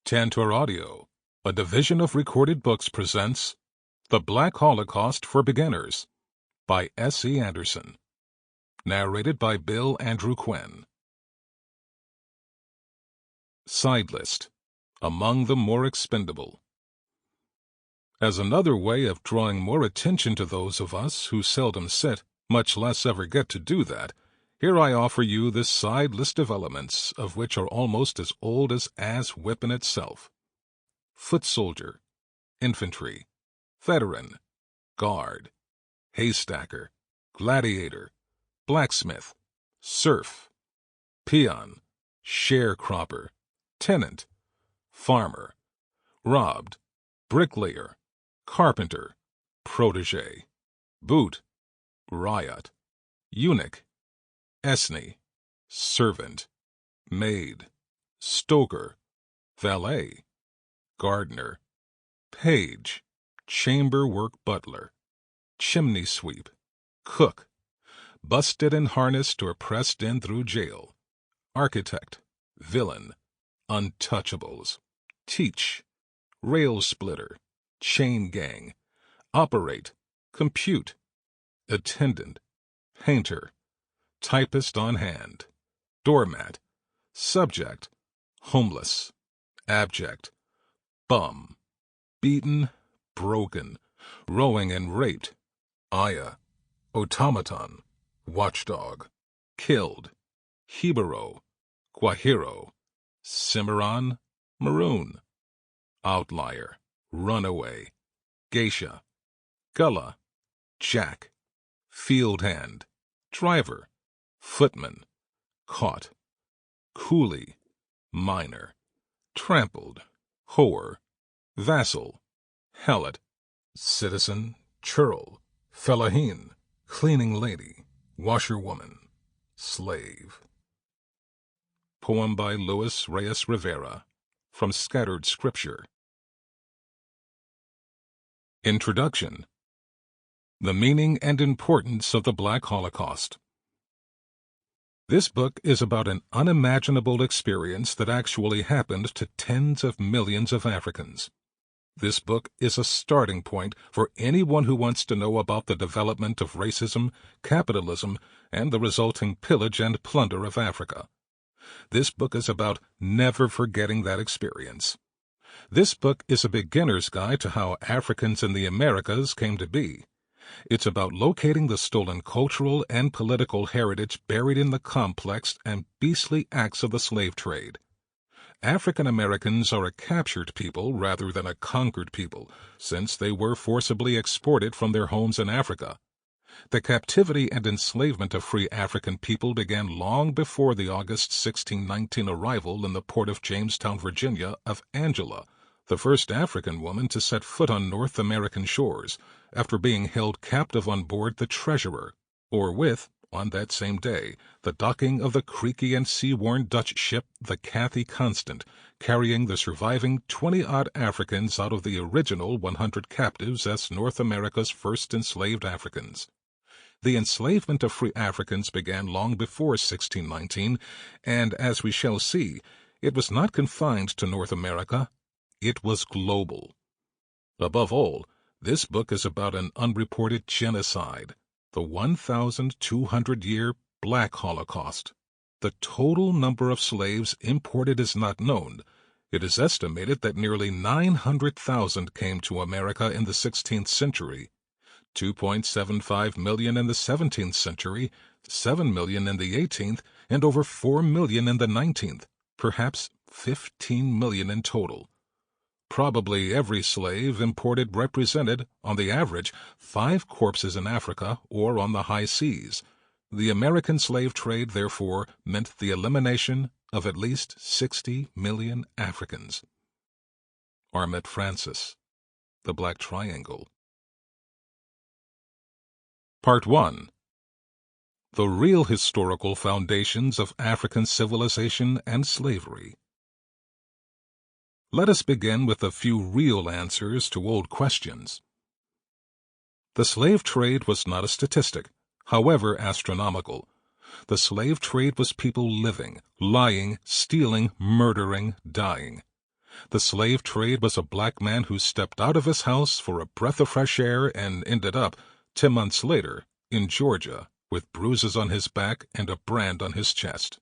Tantor Audio, a division of Recorded Books, presents The Black Holocaust for Beginners by S.E. Anderson. Narrated by Bill Andrew Quinn. Side List: Among the More Expendable. As another way of drawing more attention to those of us who seldom sit, much less ever get to do that, here I offer you this side list of elements, of which are almost as old as whipping itself. Foot soldier, infantry, veteran, guard, haystacker, gladiator, blacksmith, serf, peon, sharecropper, tenant, farmer, robbed, bricklayer, carpenter, protege, boot, riot, eunuch, esne, servant, maid, stoker, valet, gardener, page, chamber work butler, chimney sweep, cook, busted and harnessed or pressed in through jail, architect, villain, untouchables, teach, rail splitter, chain gang, operate, compute, attendant, painter, typist on hand, doormat, subject, homeless, abject, bum, beaten, broken, rowing and raped, ayah, automaton, watchdog, killed, Hebero, Guajiro, Cimarron, maroon, outlier, runaway, geisha, gullah, jack, field hand, driver, footman, caught, coolie, miner, trampled, whore, vassal, helot, citizen, churl, fellahin, cleaning lady, washerwoman, slave. Poem by Luis Reyes Rivera, from Scattered Scripture. Introduction. The Meaning and Importance of the Black Holocaust. This book is about an unimaginable experience that actually happened to tens of millions of Africans. This book is a starting point for anyone who wants to know about the development of racism, capitalism, and the resulting pillage and plunder of Africa. This book is about never forgetting that experience. This book is a beginner's guide to how Africans in the Americas came to be. It's about locating the stolen cultural and political heritage buried in the complex and beastly acts of the slave trade. African Americans are a captured people rather than a conquered people, since they were forcibly exported from their homes in Africa. The captivity and enslavement of free African people began long before the August 1619 arrival in the port of Jamestown, Virginia, of Angela, the first African woman to set foot on North American shores, after being held captive on board the Treasurer, or with, on that same day, the docking of the creaky and sea-worn Dutch ship the Cathy Constant, carrying the surviving 20-odd Africans out of the original 100 captives as North America's first enslaved Africans. The enslavement of free Africans began long before 1619, and, as we shall see, it was not confined to North America. It was global. Above all, this book is about an unreported genocide, the 1,200-year Black Holocaust. The total number of slaves imported is not known. It is estimated that nearly 900,000 came to America in the 16th century, 2.75 million in the 17th century, 7 million in the 18th, and over 4 million in the 19th, perhaps 15 million in total. Probably every slave imported represented, on the average, 5 corpses in Africa or on the high seas. The American slave trade, therefore, meant the elimination of at least 60 million Africans. Armet Francis, The Black Triangle. Part 1. The Real Historical Foundations of African Civilization and Slavery. Let us begin with a few real answers to old questions. The slave trade was not a statistic, however astronomical. The slave trade was people living, lying, stealing, murdering, dying. The slave trade was a black man who stepped out of his house for a breath of fresh air and ended up, 10 months later, in Georgia, with bruises on his back and a brand on his chest.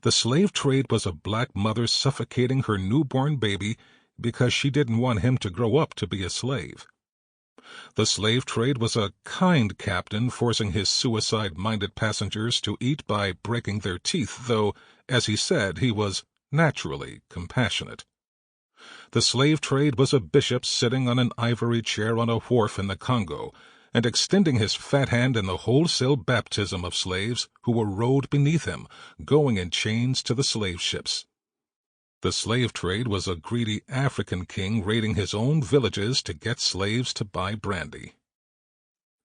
The slave trade was a black mother suffocating her newborn baby because she didn't want him to grow up to be a slave. The slave trade was a kind captain forcing his suicide-minded passengers to eat by breaking their teeth, though, as he said, he was naturally compassionate. The slave trade was a bishop sitting on an ivory chair on a wharf in the Congo and extending his fat hand in the wholesale baptism of slaves who were rowed beneath him, going in chains to the slave ships. The slave trade was a greedy African king raiding his own villages to get slaves to buy brandy.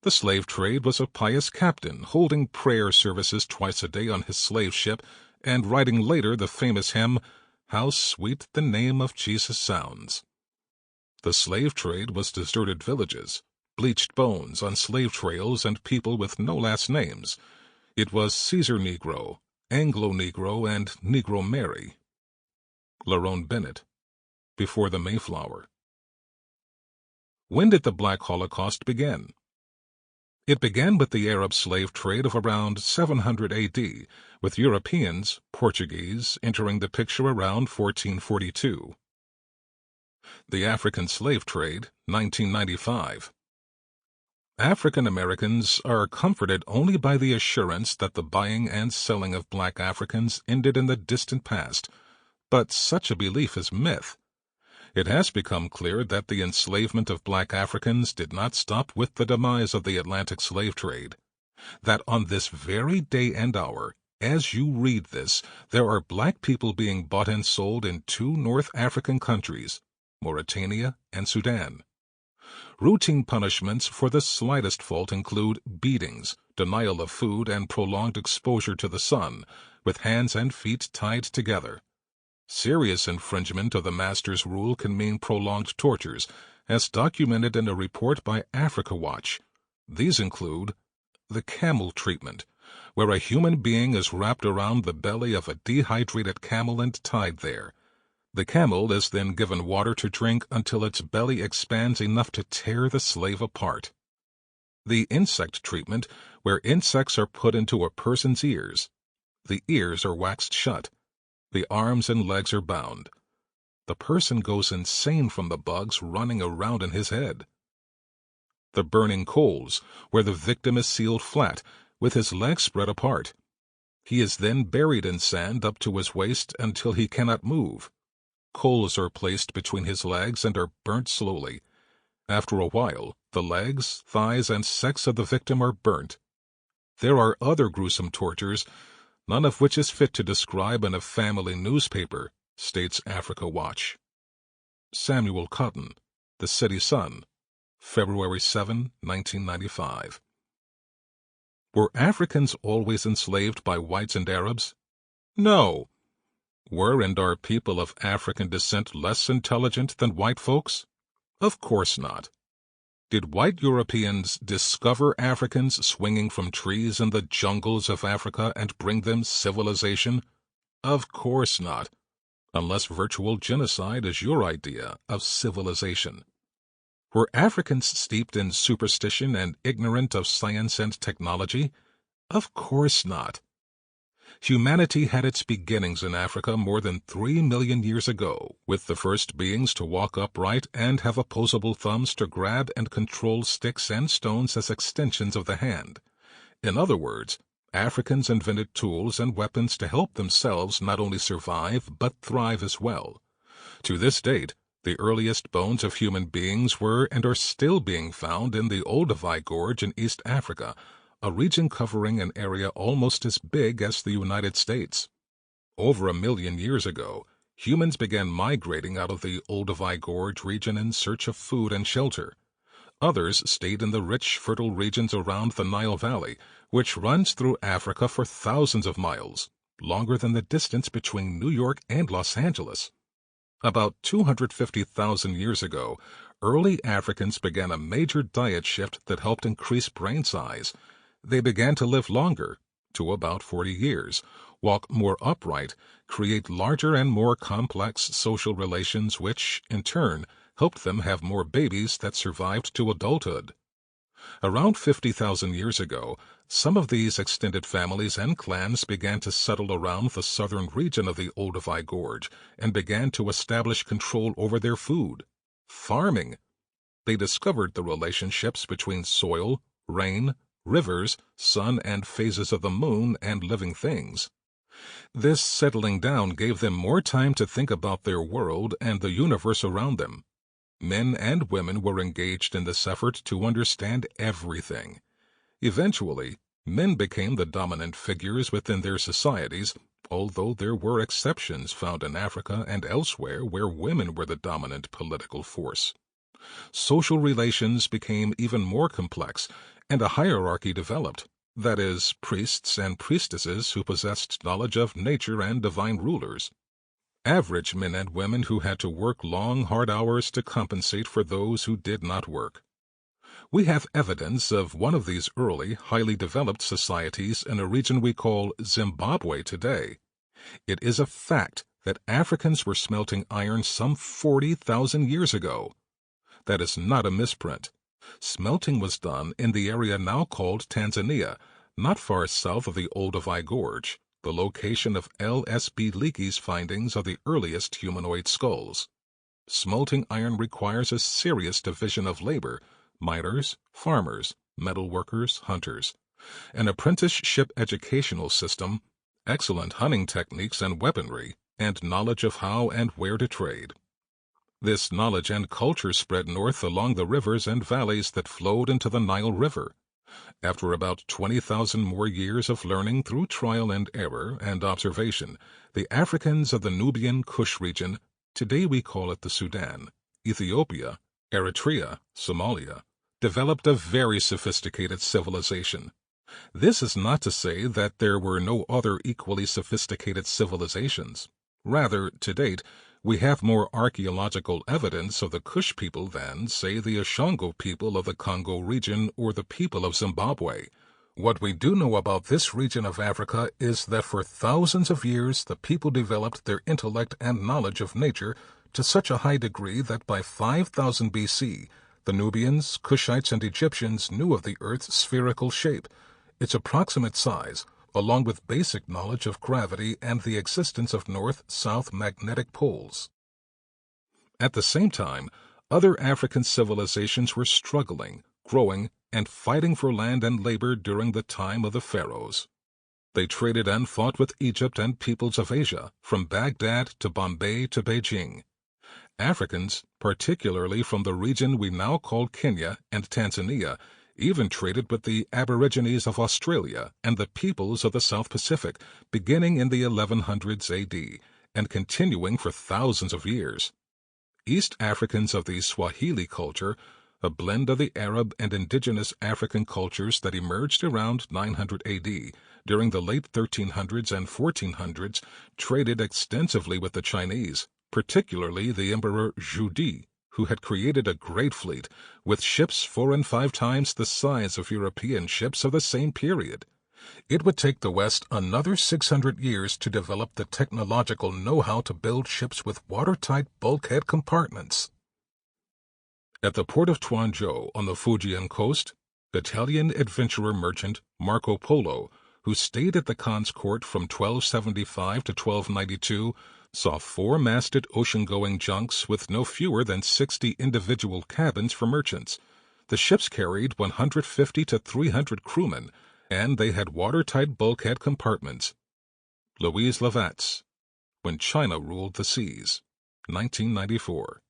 The slave trade was a pious captain holding prayer services twice a day on his slave ship and writing later the famous hymn, "How Sweet the Name of Jesus Sounds." The slave trade was deserted villages, bleached bones on slave trails, and people with no last names. It was Caesar Negro, Anglo-Negro, and Negro Mary. Lerone Bennett, Before the Mayflower. When did the Black Holocaust begin? It began with the Arab slave trade of around 700 AD, with Europeans, Portuguese, entering the picture around 1442. The African slave trade, 1995. African Americans are comforted only by the assurance that the buying and selling of black Africans ended in the distant past, but such a belief is myth. It has become clear that the enslavement of black Africans did not stop with the demise of the Atlantic slave trade. That on this very day and hour, as you read this, there are black people being bought and sold in 2 North African countries, Mauritania and Sudan. Routine punishments for the slightest fault include beatings, denial of food, and prolonged exposure to the sun, with hands and feet tied together. Serious infringement of the master's rule can mean prolonged tortures, as documented in a report by Africa Watch. These include the camel treatment, where a human being is wrapped around the belly of a dehydrated camel and tied there. The camel is then given water to drink until its belly expands enough to tear the slave apart. The insect treatment, where insects are put into a person's ears. The ears are waxed shut. The arms and legs are bound. The person goes insane from the bugs running around in his head. The burning coals, where the victim is sealed flat, with his legs spread apart. He is then buried in sand up to his waist until he cannot move. Coals are placed between his legs and are burnt slowly. After a while, the legs, thighs, and sex of the victim are burnt. There are other gruesome tortures, none of which is fit to describe in a family newspaper, states Africa Watch. Samuel Cotton, The City Sun, February 7, 1995. Were Africans always enslaved by whites and Arabs? No. Were and are people of African descent less intelligent than white folks? Of course not. Did white Europeans discover Africans swinging from trees in the jungles of Africa and bring them civilization? Of course not, unless virtual genocide is your idea of civilization. Were Africans steeped in superstition and ignorant of science and technology? Of course not. Humanity had its beginnings in Africa more than 3 million years ago, with the first beings to walk upright and have opposable thumbs to grab and control sticks and stones as extensions of the hand. In other words, Africans invented tools and weapons to help themselves not only survive but thrive as well. To this date, the earliest bones of human beings were and are still being found in the Olduvai Gorge in East Africa, a region covering an area almost as big as the United States. Over 1 million years ago, humans began migrating out of the Olduvai Gorge region in search of food and shelter. Others stayed in the rich, fertile regions around the Nile Valley, which runs through Africa for thousands of miles, longer than the distance between New York and Los Angeles. About 250,000 years ago, early Africans began a major diet shift that helped increase brain size. They began to live longer, to about 40 years, walk more upright, create larger and more complex social relations which, in turn, helped them have more babies that survived to adulthood. Around 50,000 years ago, some of these extended families and clans began to settle around the southern region of the Olduvai Gorge and began to establish control over their food. Farming. They discovered the relationships between soil, rain, rivers, sun and phases of the moon and living things. This settling down gave them more time to think about their world and the universe around them. Men and women were engaged in this effort to understand everything. Eventually, men became the dominant figures within their societies, although there were exceptions found in Africa and elsewhere where women were the dominant political force. Social relations became even more complex, and a hierarchy developed, that is, priests and priestesses who possessed knowledge of nature and divine rulers. Average men and women who had to work long, hard hours to compensate for those who did not work. We have evidence of one of these early, highly developed societies in a region we call Zimbabwe today. It is a fact that Africans were smelting iron some 40,000 years ago. That is not a misprint. Smelting was done in the area now called Tanzania, not far south of the Olduvai Gorge, the location of L.S.B. Leakey's findings of the earliest humanoid skulls. Smelting iron requires a serious division of labor: miners, farmers, metal workers, hunters, an apprenticeship educational system, excellent hunting techniques and weaponry, and knowledge of how and where to trade. This knowledge and culture spread north along the rivers and valleys that flowed into the Nile River. After about 20,000 more years of learning through trial and error and observation, the Africans of the Nubian Kush region, today we call it the Sudan, Ethiopia, Eritrea, Somalia, developed a very sophisticated civilization. This is not to say that there were no other equally sophisticated civilizations. Rather, to date, we have more archaeological evidence of the Kush people than, say, the Ashango people of the Congo region or the people of Zimbabwe. What we do know about this region of Africa is that for thousands of years the people developed their intellect and knowledge of nature to such a high degree that by 5000 BC, the Nubians, Kushites, and Egyptians knew of the Earth's spherical shape, its approximate size, along with basic knowledge of gravity and the existence of north-south magnetic poles. At the same time, other African civilizations were struggling, growing, and fighting for land and labor during the time of the pharaohs. They traded and fought with Egypt and peoples of Asia, from Baghdad to Bombay to Beijing. Africans, particularly from the region we now call Kenya and Tanzania, even traded with the Aborigines of Australia and the peoples of the South Pacific, beginning in the 1100s AD and continuing for thousands of years. East Africans of the Swahili culture, a blend of the Arab and indigenous African cultures that emerged around 900 AD, during the late 1300s and 1400s, traded extensively with the Chinese, particularly the Emperor Zhu, who had created a great fleet, with ships 4 and 5 times the size of European ships of the same period. It would take the West another 600 years to develop the technological know-how to build ships with watertight bulkhead compartments. At the port of Tuanzhou on the Fujian coast, Italian adventurer merchant Marco Polo, who stayed at the Khan's court from 1275 to 1292, saw 4-masted ocean-going junks with no fewer than 60 individual cabins for merchants. The ships carried 150 to 300 crewmen, and they had watertight bulkhead compartments. Louise Lavat's When China Ruled the Seas, 1994.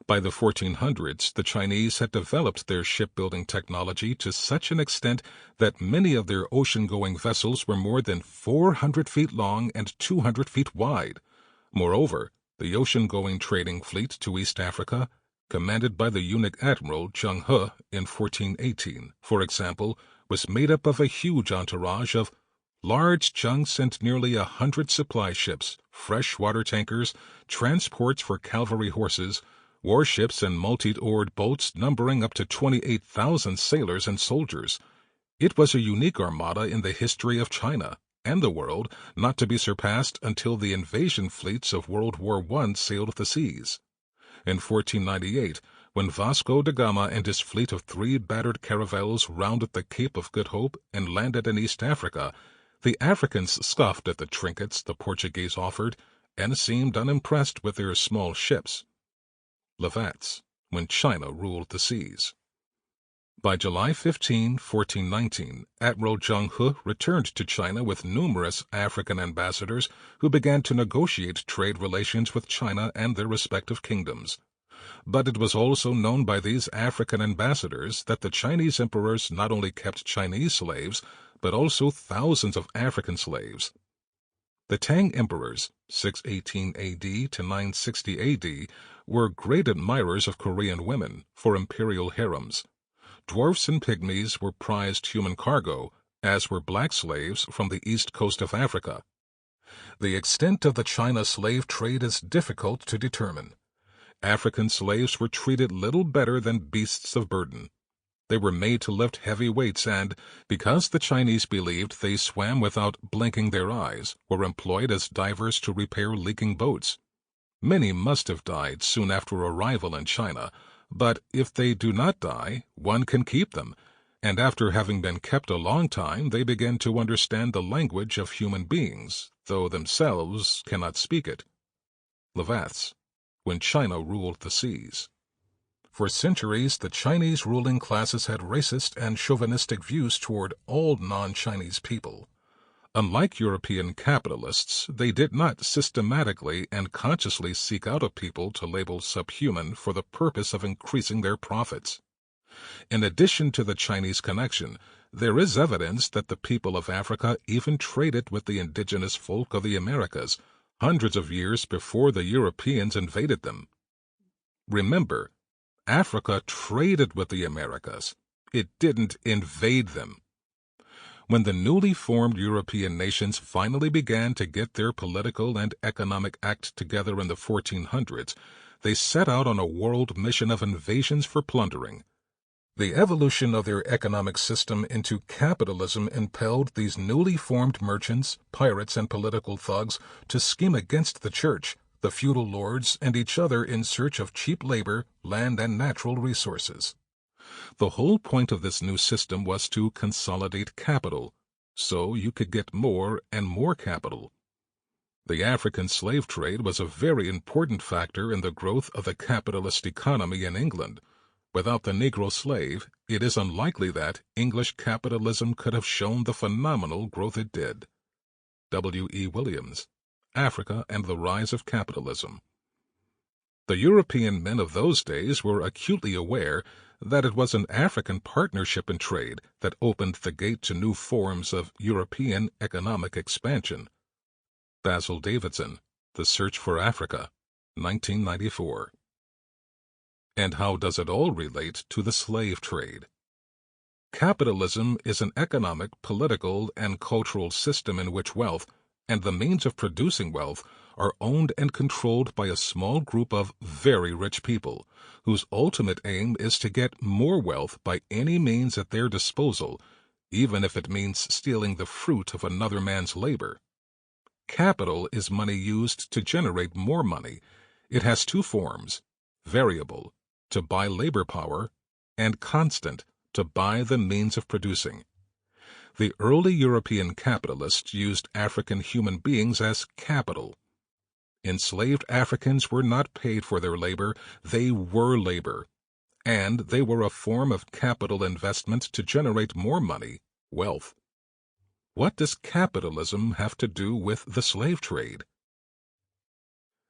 By the 1400s, the Chinese had developed their shipbuilding technology to such an extent that many of their ocean-going vessels were more than 400 feet long and 200 feet wide. Moreover, the ocean-going trading fleet to East Africa, commanded by the eunuch admiral Zheng He in 1418, for example, was made up of a huge entourage of large junks and nearly 100 supply ships, fresh water tankers, transports for cavalry horses, warships and multi-oared boats numbering up to 28,000 sailors and soldiers. It was a unique armada in the history of China and the world, not to be surpassed until the invasion fleets of World War I sailed the seas. In 1498, when Vasco da Gama and his fleet of 3 battered caravels rounded the Cape of Good Hope and landed in East Africa, the Africans scoffed at the trinkets the Portuguese offered and seemed unimpressed with their small ships. Lavat's, when China ruled the seas. By July 15, 1419, Admiral Zheng He returned to China with numerous African ambassadors who began to negotiate trade relations with China and their respective kingdoms. But it was also known by these African ambassadors that the Chinese emperors not only kept Chinese slaves, but also thousands of African slaves. The Tang emperors, 618 A.D. to 960 A.D., were great admirers of Korean women for imperial harems. Dwarfs and pygmies were prized human cargo, as were black slaves from the east coast of Africa. The extent of the China slave trade is difficult to determine. African slaves were treated little better than beasts of burden. They were made to lift heavy weights and, because the Chinese believed they swam without blinking their eyes, were employed as divers to repair leaking boats. Many must have died soon after arrival in China, but if they do not die, one can keep them, and after having been kept a long time they begin to understand the language of human beings, though themselves cannot speak it. Lavat's, when China ruled the seas. For centuries, the Chinese ruling classes had racist and chauvinistic views toward all non-Chinese people. Unlike European capitalists, they did not systematically and consciously seek out a people to label subhuman for the purpose of increasing their profits. In addition to the Chinese connection, there is evidence that the people of Africa even traded with the indigenous folk of the Americas, hundreds of years before the Europeans invaded them. Remember, Africa traded with the Americas. It didn't invade them. When the newly formed European nations finally began to get their political and economic act together in the 1400s, they set out on a world mission of invasions for plundering. The evolution of their economic system into capitalism impelled these newly formed merchants, pirates, and political thugs to scheme against the church, the feudal lords, and each other in search of cheap labor, land, and natural resources. The whole point of this new system was to consolidate capital, so you could get more and more capital. The African slave trade was a very important factor in the growth of the capitalist economy in England. Without the Negro slave, it is unlikely that English capitalism could have shown the phenomenal growth it did. W. E. Williams, Africa and the Rise of Capitalism. The European men of those days were acutely aware that it was an African partnership in trade that opened the gate to new forms of European economic expansion. Basil Davidson, The Search for Africa, 1994. And how does it all relate to the slave trade? Capitalism is an economic, political, and cultural system in which wealth, and the means of producing wealth, are owned and controlled by a small group of very rich people, whose ultimate aim is to get more wealth by any means at their disposal, even if it means stealing the fruit of another man's labor. Capital is money used to generate more money. It has two forms: variable, to buy labor power, and constant, to buy the means of producing. The early European capitalists used African human beings as capital. Enslaved Africans were not paid for their labor, they were labor, and they were a form of capital investment to generate more money, wealth. What does capitalism have to do with the slave trade?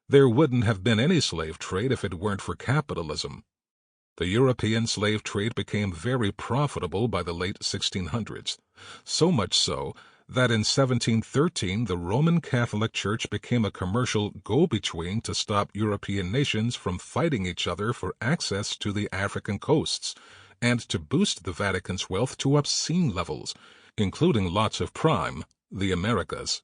There wouldn't have been any slave trade if it weren't for capitalism. The European slave trade became very profitable by the late 1600s, so much so that in 1713 the Roman Catholic Church became a commercial go-between to stop European nations from fighting each other for access to the African coasts, and to boost the Vatican's wealth to obscene levels, including lots of prime, the Americas.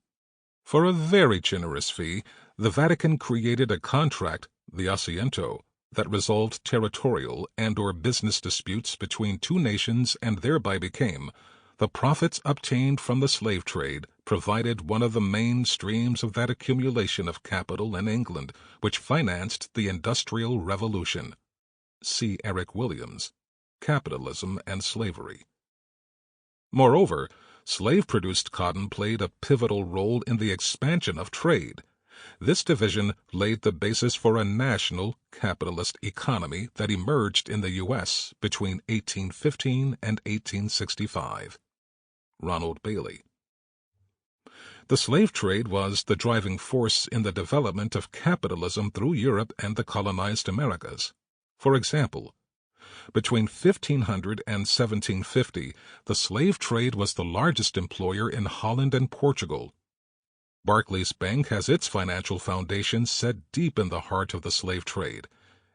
For a very generous fee, the Vatican created a contract, the Asiento, that resolved territorial and/or business disputes between two nations and thereby became The profits obtained from the slave trade provided one of the main streams of that accumulation of capital in England which financed the Industrial Revolution. See Eric Williams, Capitalism and Slavery. Moreover, slave-produced cotton played a pivotal role in the expansion of trade. This division laid the basis for a national capitalist economy that emerged in the U.S. between 1815 and 1865. Ronald Bailey. The slave trade was the driving force in the development of capitalism through Europe and the colonized Americas. For example, between 1500 and 1750, the slave trade was the largest employer in Holland and Portugal. Barclays Bank has its financial foundation set deep in the heart of the slave trade.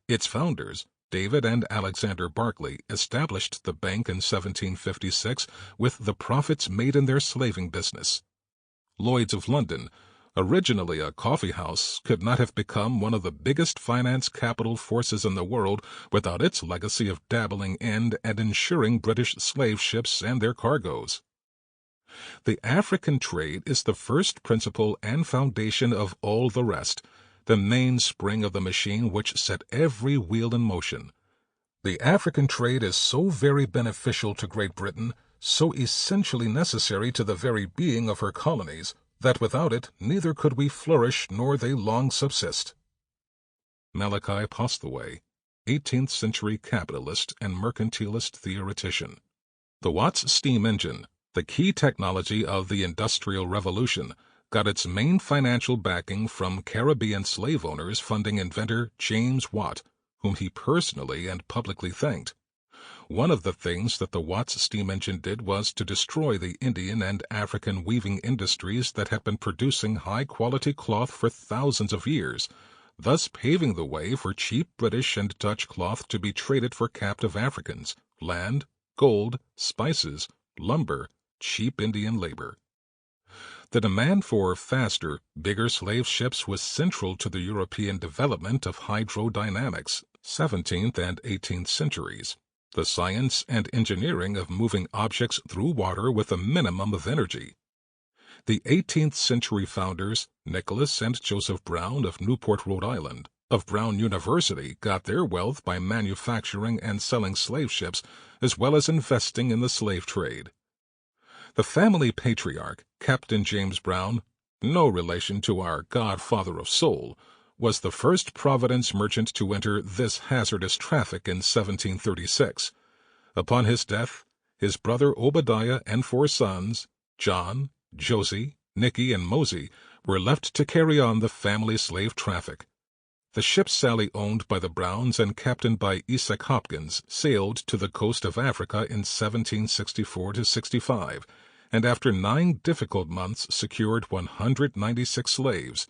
Its founders, David and Alexander Barclay, established the bank in 1756 with the profits made in their slaving business. Lloyd's of London, originally a coffee house, could not have become one of the biggest finance capital forces in the world without its legacy of dabbling in and insuring British slave ships and their cargoes. The African trade is the first principle and foundation of all the rest, the mainspring of the machine which set every wheel in motion. The African trade is so very beneficial to Great Britain, so essentially necessary to the very being of her colonies, that without it neither could we flourish nor they long subsist. Malachi Postlethwaite, 18th century capitalist and mercantilist theoretician. The Watts steam engine, the key technology of the Industrial Revolution, got its main financial backing from Caribbean slave owners funding inventor James Watt, whom he personally and publicly thanked. One of the things that the Watts steam engine did was to destroy the Indian and African weaving industries that had been producing high-quality cloth for thousands of years, thus paving the way for cheap British and Dutch cloth to be traded for captive Africans, land, gold, spices, lumber, cheap Indian labor. The demand for faster, bigger slave ships was central to the European development of hydrodynamics, 17th and 18th centuries, the science and engineering of moving objects through water with a minimum of energy. The 18th century founders, Nicholas and Joseph Brown of Newport, Rhode Island, of Brown University, got their wealth by manufacturing and selling slave ships as well as investing in the slave trade. The family patriarch, Captain James Brown, no relation to our godfather of soul, was the first Providence merchant to enter this hazardous traffic in 1736. Upon his death, his brother Obadiah and 4 sons, John, Josie, Nicky, and Mosey, were left to carry on the family slave traffic. The ship Sally, owned by the Browns and captained by Isaac Hopkins, sailed to the coast of Africa in 1764-65, and after 9 difficult months secured 196 slaves.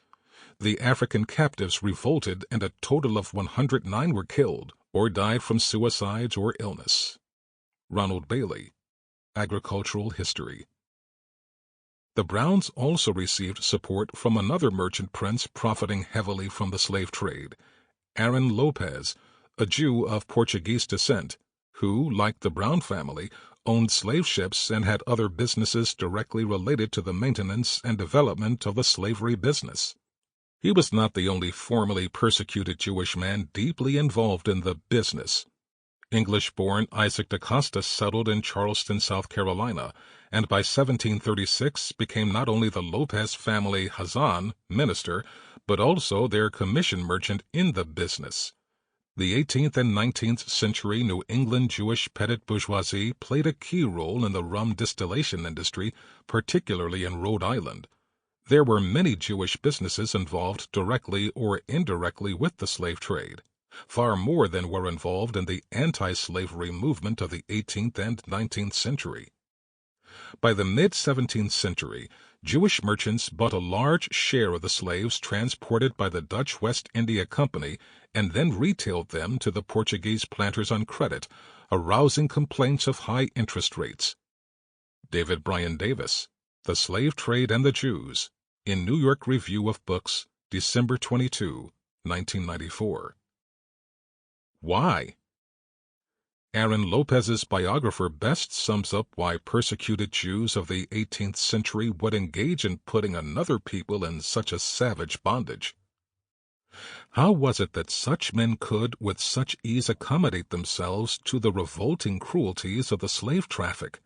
The African captives revolted and a total of 109 were killed or died from suicides or illness. Ronald Bailey, Agricultural History. The Browns also received support from another merchant prince profiting heavily from the slave trade, Aaron Lopez, a Jew of Portuguese descent, who, like the Brown family, owned slave ships and had other businesses directly related to the maintenance and development of the slavery business. He was not the only formerly persecuted Jewish man deeply involved in the business. English-born Isaac DaCosta settled in Charleston, South Carolina, and by 1736 became not only the Lopez family Hazan, minister, but also their commission merchant in the business. The 18th and 19th century New England Jewish pettit bourgeoisie played a key role in the rum distillation industry, particularly in Rhode Island. There were many Jewish businesses involved directly or indirectly with the slave trade, far more than were involved in the anti-slavery movement of the 18th and 19th century. By the mid-17th century, Jewish merchants bought a large share of the slaves transported by the Dutch West India Company and then retailed them to the Portuguese planters on credit, arousing complaints of high interest rates. David Bryan Davis, The Slave Trade and the Jews, in New York Review of Books, December 22, 1994. Why? Aaron Lopez's biographer best sums up why persecuted Jews of the 18th century would engage in putting another people in such a savage bondage. How was it that such men could with such ease accommodate themselves to the revolting cruelties of the slave traffic?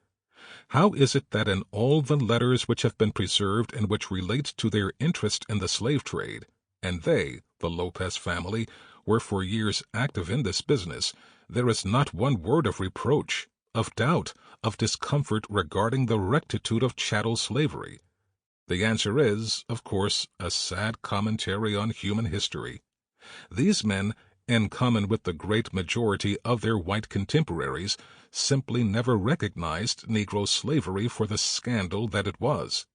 How is it that in all the letters which have been preserved and which relate to their interest in the slave trade, and they, the Lopez family, were for years active in this business, there is not one word of reproach, of doubt, of discomfort regarding the rectitude of chattel slavery? The answer is, of course, a sad commentary on human history. These men, in common with the great majority of their white contemporaries, simply never recognized Negro slavery for the scandal that it was.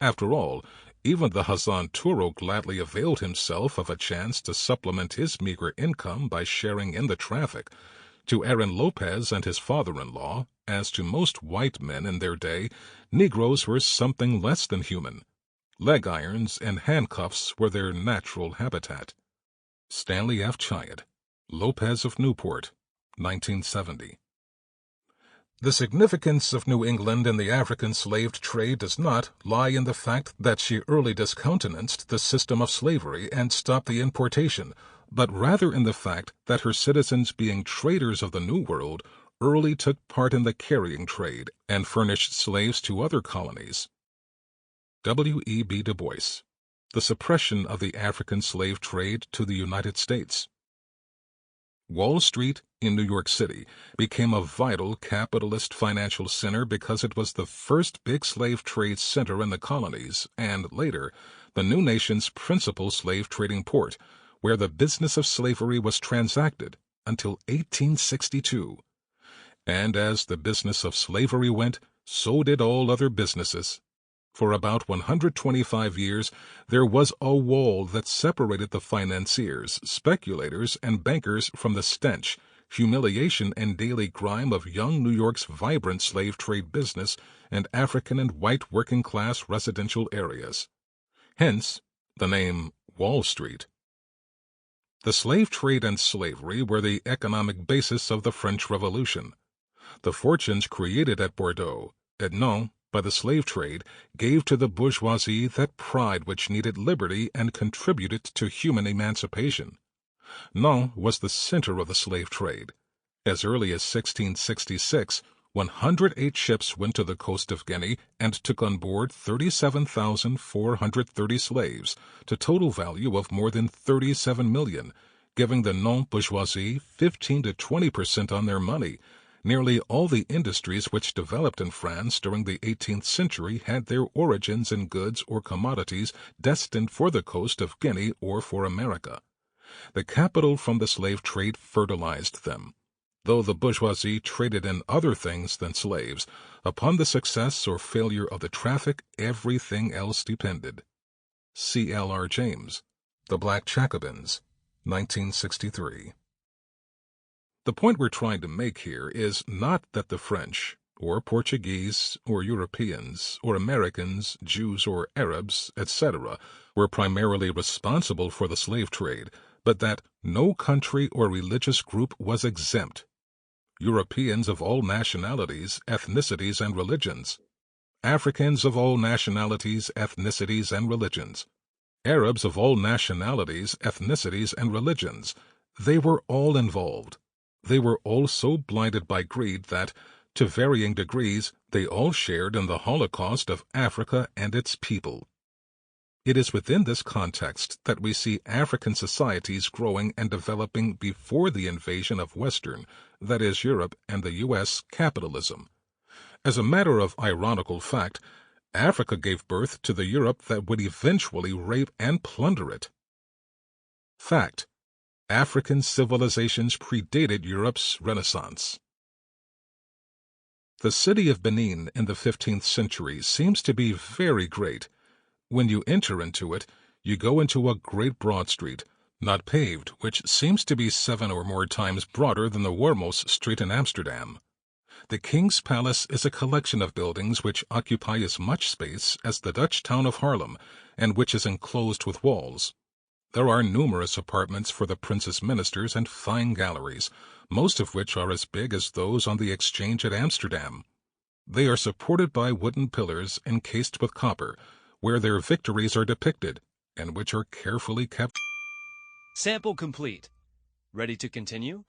After all, even the Hassan Turo gladly availed himself of a chance to supplement his meager income by sharing in the traffic. To Aaron Lopez and his father-in-law, as to most white men in their day, Negroes were something less than human. Leg irons and handcuffs were their natural habitat. Stanley F. Chiat, Lopez of Newport, 1970. The significance of New England in the African slave trade does not lie in the fact that she early discountenanced the system of slavery and stopped the importation, but rather in the fact that her citizens, being traders of the New World, early took part in the carrying trade and furnished slaves to other colonies. W. E. B. Du Bois, The Suppression of the African Slave Trade to the United States. Wall Street in New York City became a vital capitalist financial center because it was the first big slave trade center in the colonies and, later, the new nation's principal slave trading port, where the business of slavery was transacted until 1862. And as the business of slavery went, so did all other businesses. For about 125 years, there was a wall that separated the financiers, speculators, and bankers from the stench, humiliation, and daily grime of young New York's vibrant slave trade business and African and white working-class residential areas. Hence, the name Wall Street. The slave trade and slavery were the economic basis of the French Revolution. The fortunes created at Bordeaux, at Nantes, by the slave trade, gave to the bourgeoisie that pride which needed liberty and contributed to human emancipation. Nantes was the center of the slave trade. As early as 1666, 108 ships went to the coast of Guinea and took on board 37,430 slaves, to total value of more than 37 million, giving the Nantes bourgeoisie 15 to 20% on their money. Nearly all the industries which developed in France during the 18th century had their origins in goods or commodities destined for the coast of Guinea or for America. The capital from the slave trade fertilized them. Though the bourgeoisie traded in other things than slaves, upon the success or failure of the traffic everything else depended. C. L. R. James, The Black Jacobins, 1963. The point we're trying to make here is not that the French, or Portuguese, or Europeans, or Americans, Jews, or Arabs, etc., were primarily responsible for the slave trade, but that no country or religious group was exempt. Europeans of all nationalities, ethnicities, and religions. Africans of all nationalities, ethnicities, and religions. Arabs of all nationalities, ethnicities, and religions. They were all involved. They were all so blinded by greed that, to varying degrees, they all shared in the Holocaust of Africa and its people. It is within this context that we see African societies growing and developing before the invasion of Western, that is Europe and the U.S., capitalism. As a matter of ironical fact, Africa gave birth to the Europe that would eventually rape and plunder it. Fact: African civilizations predated Europe's Renaissance. The city of Benin in the 15th century seems to be very great. When you enter into it, you go into a great broad street, not paved, which seems to be 7 or more times broader than the Wormos Street in Amsterdam. The King's Palace is a collection of buildings which occupy as much space as the Dutch town of Haarlem, and which is enclosed with walls. There are numerous apartments for the princess ministers and fine galleries, most of which are as big as those on the exchange at Amsterdam. They are supported by wooden pillars encased with copper, where their victories are depicted, and which are carefully kept. Sample complete. Ready to continue?